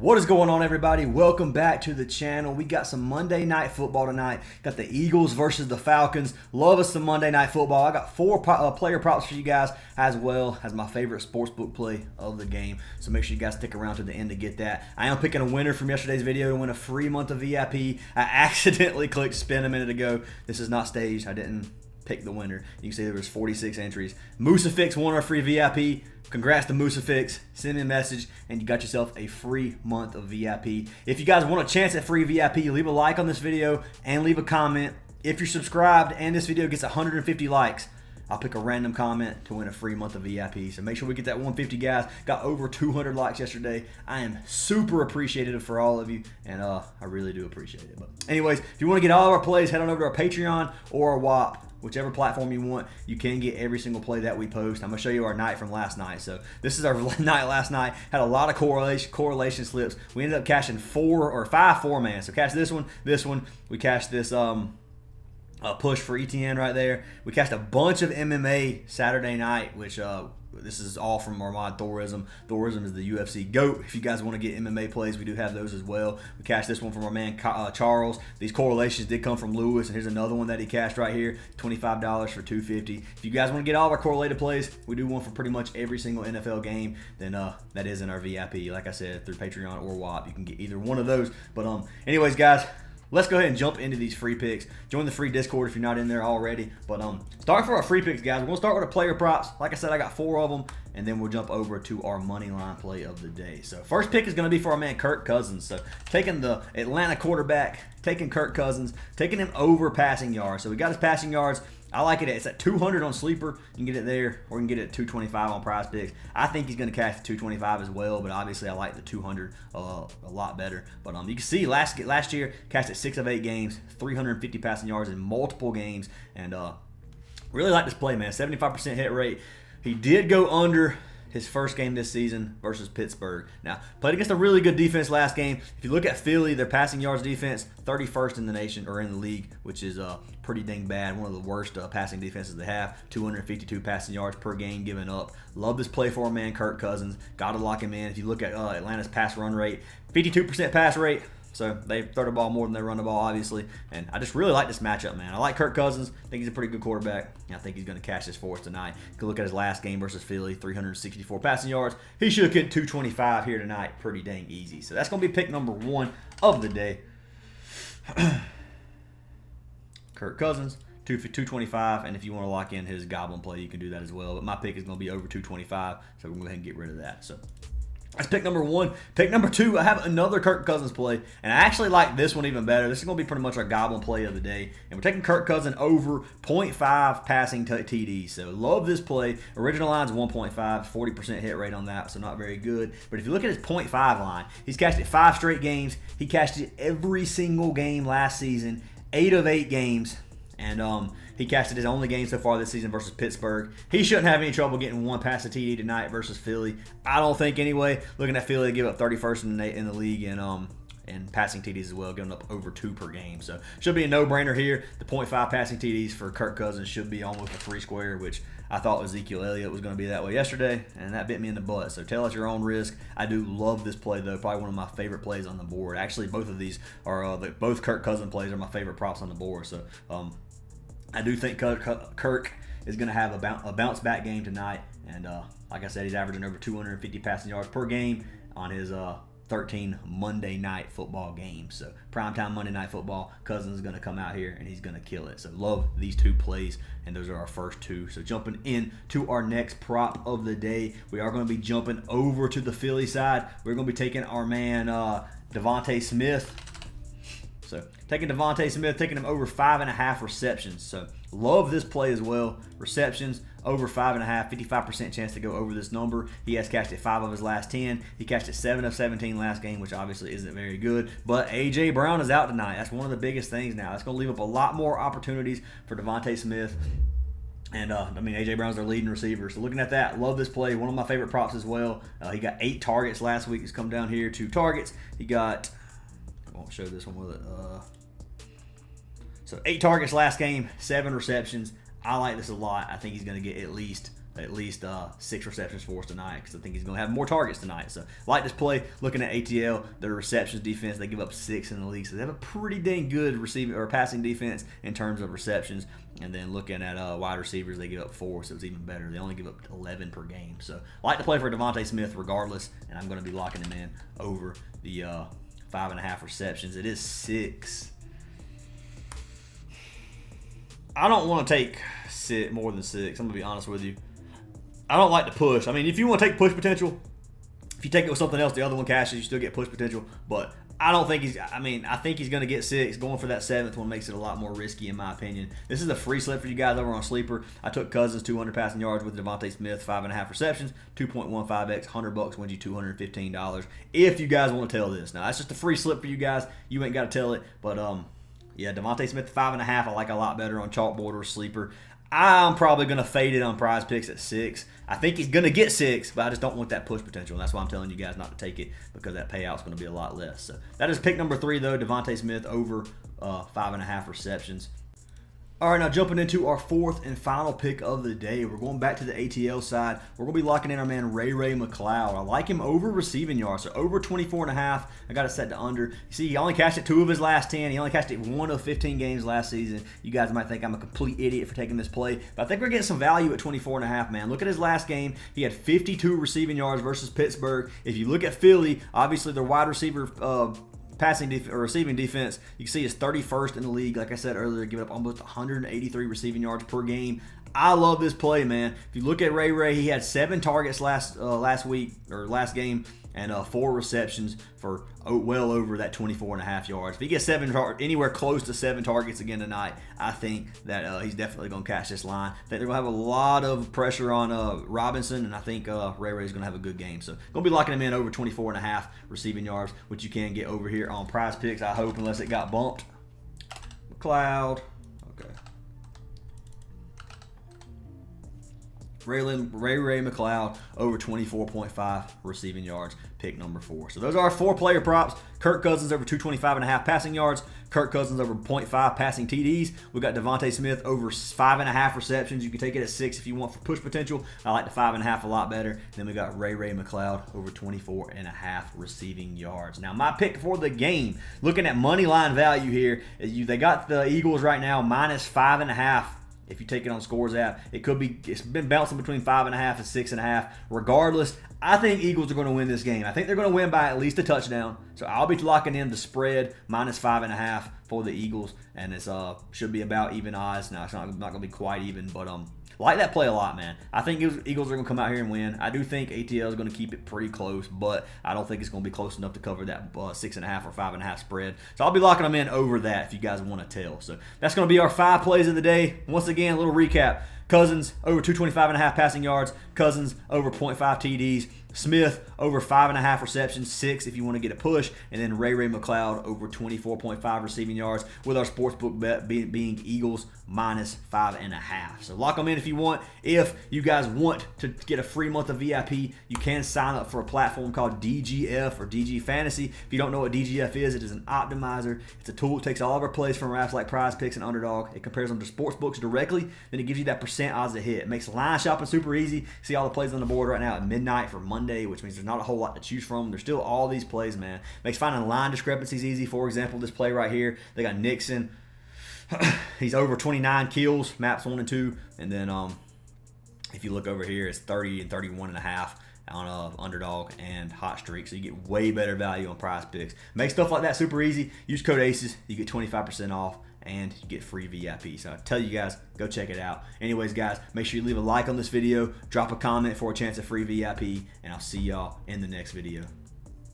What is going on, everybody? Welcome back to the channel. We got some Monday Night Football tonight. Got the Eagles versus the Falcons. Love us some Monday Night Football. I got four player props for you guys, as well as my favorite sportsbook play of the game. So make sure you guys stick around to the end to get that. I am picking a winner from yesterday's video to win a free month of VIP. I accidentally clicked spin a minute ago. This is not staged. I didn't pick the winner. You can see there was 46 entries. Musafix won our free VIP. Congrats to Musafix. Send me a message and you got yourself a free month of VIP. If you guys want a chance at free VIP, leave a like on this video and leave a comment. If you're subscribed and this video gets 150 likes, I'll pick a random comment to win a free month of VIP. So make sure we get that 150, guys. Got over 200 likes yesterday. I am super appreciative for all of you, and I really do appreciate it. But anyways, if you want to get all of our plays, head on over to our Patreon or our WAP. Whichever platform you want, you can get every single play that we post. I'm going to show you our night from last night. So this is our night last night. Had a lot of correlation slips. We ended up cashing 5 4-man. So cash this one. We cashed this push for ETN right there. We cashed a bunch of MMA Saturday night, which this is all from our mod Thorism. Thorism is the UFC GOAT. If you guys want to get MMA plays, we do have those as well. We cashed this one from our man Charles. These correlations did come from Lewis, and here's another one that he cashed right here, $25 for $250. If you guys want to get all of our correlated plays, we do one for pretty much every single NFL game. Then that is in our VIP. Like I said, through Patreon or WAP, you can get either one of those. But anyways, guys, let's go ahead and jump into these free picks. Join the free Discord if you're not in there already. But starting for our free picks, guys, we're going to start with our player props. Like I said, I got 4 of them. And then we'll jump over to our money line play of the day. So first pick is going to be for our man Kirk Cousins. So taking the Atlanta quarterback, taking Kirk Cousins, taking him over passing yards. So we got his passing yards. I like it. It's at 200 on Sleeper. You can get it there, or you can get it at 225 on Prizepicks. I think he's going to catch 225 as well, but obviously I like the 200 a lot better. But you can see last year, catched at 6 of 8 games, 350 passing yards in multiple games, and really like this play, man. 75% hit rate. He did go under his first game this season versus Pittsburgh. Now, played against a really good defense last game. If you look at Philly, their passing yards defense, 31st in the nation, or in the league, which is pretty dang bad. One of the worst passing defenses they have. 252 passing yards per game given up. Love this play for a man, Kirk Cousins. Got to lock him in. If you look at Atlanta's pass run rate, 52% pass rate. So they throw the ball more than they run the ball, obviously. And I just really like this matchup, man. I like Kirk Cousins. I think he's a pretty good quarterback. And I think he's going to cash this for us tonight. You can look at his last game versus Philly, 364 passing yards. He should get 225 here tonight. Pretty dang easy. So that's going to be pick number 1 of the day. Kirk Cousins, 225. And if you want to lock in his goblin play, you can do that as well. But my pick is going to be over 225. So we're going to go ahead and get rid of that. So that's pick number 1. Pick number 2, I have another Kirk Cousins play, and I actually like this one even better. This is going to be pretty much our goblin play of the day, and we're taking Kirk Cousins over 0.5 passing TD. So love this play. Original line's 1.5, 40% hit rate on that, so not very good. But if you look at his 0.5 line, he's cashed it 5 straight games. He cashed it every single game last season, 8 of 8 games. And he cashed it his only game so far this season versus Pittsburgh. He shouldn't have any trouble getting 1 pass to TD tonight versus Philly. I don't think anyway. Looking at Philly, they give up 31st in the league and passing TDs as well, giving up over 2 per game. So should be a no-brainer here. The 0.5 passing TDs for Kirk Cousins should be almost a free square, which I thought Ezekiel Elliott was going to be that way yesterday, and that bit me in the butt. So tell us your own risk. I do love this play, though. Probably one of my favorite plays on the board. Actually, both of these are both Kirk Cousins plays are my favorite props on the board. So I do think Kirk is going to have a bounce-back game tonight. And like I said, he's averaging over 250 passing yards per game on his 13 Monday Night Football games. So primetime Monday Night Football, Cousins is going to come out here, and he's going to kill it. So love these 2 plays, and those are our first 2. So jumping in to our next prop of the day, we are going to be jumping over to the Philly side. We're going to be taking our man Devonta Smith. So taking Devonta Smith, taking him over 5.5 receptions. So love this play as well. Receptions over 5.5, 55% chance to go over this number. He has cashed it 5 of his last 10. He cashed it 7 of 17 last game, which obviously isn't very good. But A.J. Brown is out tonight. That's one of the biggest things now. That's going to leave up a lot more opportunities for Devonta Smith. And, A.J. Brown's their leading receiver. So looking at that, love this play. One of my favorite props as well. He got 8 targets last week. He's come down here 2 targets. He got, I won't show this one with it. So 8 targets last game, 7 receptions. I like this a lot. I think he's going to get at least at least 6 receptions for us tonight, because I think he's going to have more targets tonight. So like this play, looking at ATL, their receptions defense, they give up 6 in the league, so they have a pretty dang good receiving or passing defense in terms of receptions. And then looking at wide receivers, they give up 4, so it's even better. They only give up 11 per game. So I like to play for Devonta Smith regardless, and I'm going to be locking him in over the 5.5 receptions. It is 6. I don't want to take more than 6. I'm going to be honest with you. I don't like to push. I mean, if you want to take push potential, if you take it with something else, the other one cashes, you still get push potential. But I don't think I think he's going to get 6. Going for that 7th one makes it a lot more risky, in my opinion. This is a free slip for you guys over on Sleeper. I took Cousins 200 passing yards with Devonta Smith, 5.5 receptions, 2.15x, $100 wins you $215. If you guys want to tell this. Now, that's just a free slip for you guys. You ain't got to tell it. But, yeah, Devonta Smith, 5.5, I like a lot better on Chalkboard or Sleeper. I'm probably going to fade it on Prizepicks at 6. I think he's going to get 6, but I just don't want that push potential. And that's why I'm telling you guys not to take it, because that payout's going to be a lot less. So that is pick number 3, though, Devonta Smith over 5.5 receptions. All right, now jumping into our 4th and final pick of the day. We're going back to the ATL side. We're going to be locking in our man Ray McLoud. I like him over receiving yards, so over 24.5. I got it set to under. You see, he only cashed it 2 of his last 10. He only cashed it 1 of 15 games last season. You guys might think I'm a complete idiot for taking this play, but I think we're getting some value at 24.5, man. Look at his last game. He had 52 receiving yards versus Pittsburgh. If you look at Philly, obviously their wide receiver receiving defense, you can see is 31st in the league. Like I said earlier, giving up almost 183 receiving yards per game. I love this play, man. If you look at Ray, he had 7 targets last game, and 4 receptions for well over that 24.5 yards. If he gets anywhere close to 7 targets again tonight, I think that he's definitely going to catch this line. I think they're going to have a lot of pressure on Robinson, and I think Ray is going to have a good game. So going to be locking him in over 24.5 receiving yards, which you can get over here on Prizepicks, I hope, unless it got bumped. McLoud. Okay. Ray McLoud over 24.5 receiving yards, pick number 4. So those are our 4 player props. Kirk Cousins over 225.5 passing yards. Kirk Cousins over 0.5 passing TDs. We got Devonta Smith over 5.5 receptions. You can take it at 6 if you want for push potential. I like the 5.5 a lot better. Then we got Ray McLoud over 24.5 receiving yards. Now my pick for the game, looking at money line value here, they got the Eagles right now minus 5.5. If you take it on Scores app, it's been bouncing between 5.5 and 6.5. Regardless, I think Eagles are going to win this game. I think they're going to win by at least a touchdown. So I'll be locking in the spread minus 5.5 for the Eagles, and it's should be about even odds. Now it's not going to be quite even, but like that play a lot, man. I think Eagles are going to come out here and win. I do think ATL is going to keep it pretty close, but I don't think it's going to be close enough to cover that 6.5 or 5.5 spread. So I'll be locking them in over that if you guys want to tell. So that's going to be our 5 plays of the day. Once again, a little recap. Cousins over 225.5 passing yards. Cousins over 0.5 TDs. Smith over 5.5 receptions, 6 if you want to get a push, and then Ray McLeod over 24.5 receiving yards, with our sportsbook bet being Eagles minus 5.5. So lock them in if you want. If you guys want to get a free month of VIP, you can sign up for a platform called DGF or DGF Fantasy. If you don't know what DGF is, it is an optimizer. It's a tool that takes all of our plays from apps like Prizepicks and Underdog. It compares them to sportsbooks directly, then it gives you that percent odds to hit. It makes line shopping super easy. See all the plays on the board right now at midnight for Monday, which means there's not a whole lot to choose from. There's still all these plays, man. Makes finding line discrepancies easy. For example, this play right here, they got Nixon. He's over 29 kills, maps 1 and 2, and then if you look over here, it's 30 and 31.5 on Underdog and Hot Streak, so you get way better value on Prizepicks. Make stuff like that super easy. Use code ACES, you get 25% off, and you get free VIP. So I tell you guys, go check it out. Anyways, guys, make sure you leave a like on this video, drop a comment for a chance of free VIP, and I'll see y'all in the next video.